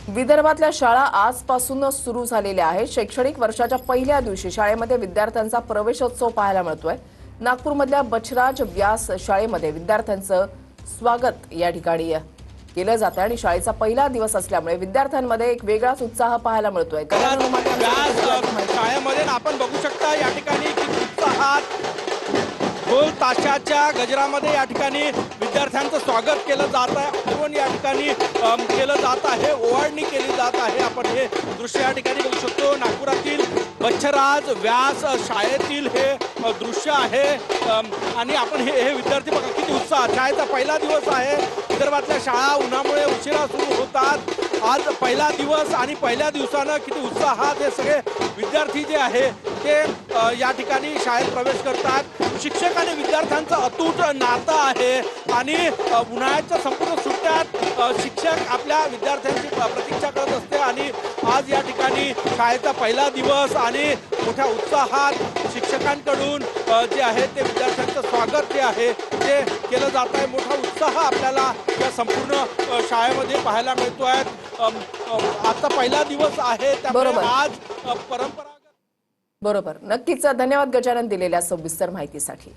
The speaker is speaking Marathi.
विदर्भातल्या शाळा आजपासून सुरू झालेल्या आहेत। शैक्षणिक वर्षाच्या पहिल्या दिवशी शाळेमध्ये विद्यार्थ्यांचा प्रवेशोत्सव पाहायला मिळतोय। नागपूरमधल्या बछराज व्यास शाळेमध्ये विद्यार्थ्यांचं स्वागत या ठिकाणी केलं जातं आणि शाळेचा पहिला दिवस असल्यामुळे विद्यार्थ्यांमध्ये एक वेगळाच उत्साह पाहायला मिळतोय। शाळेमध्ये आपण बघू शकता या ठिकाणी किती उत्साहात ढोल ताशाच्या गजरामध्ये या ठिकाणी विद्यार्थ्यांचं स्वागत केलं जात आहे। आगमन या ठिकाणी केलं जात आहे, ओवाळणी केली जात आहे। आपण हे दृश्य या ठिकाणी बघू शकतो। नागपुरातील बछराज व्यास शाळेतील हे दृश्य आहे आणि आपण हे विद्यार्थी बघा किती उत्साह। शाळेचा पहिला दिवस आहे। विदर्भातल्या शाळा उन्हामुळे उशिरा सुरू होतात। आज पहिला दिवस आणि पहिल्या दिवसानं किती उत्साहात हे सगळे विद्यार्थी जे आहे ते या ठिकाणी शाळेत प्रवेश करतात। शिक्षक आणि विद्यार्थ्यांचं अतूट नातं आहे आणि उन्हाळ्याच्या संपूर्ण सुट्ट्यात शिक्षक आपल्या विद्यार्थ्यांची प्रतीक्षा करत असते आणि आज या ठिकाणी शाळेचा पहिला दिवस आणि मोठ्या उत्साहात शिक्षकांकडून जे आहे ते विद्यार्थ्यांचं स्वागत जे आहे ते केलं जात आहे। मोठा उत्साह आपल्याला या संपूर्ण शाळेमध्ये पाहायला मिळतोय। आजचा पहिला दिवस आहे त्यामुळे आज परंपरागत बरोबर। नक्कीच धन्यवाद गजानन दिलेल्या सविस्तर माहितीसाठी।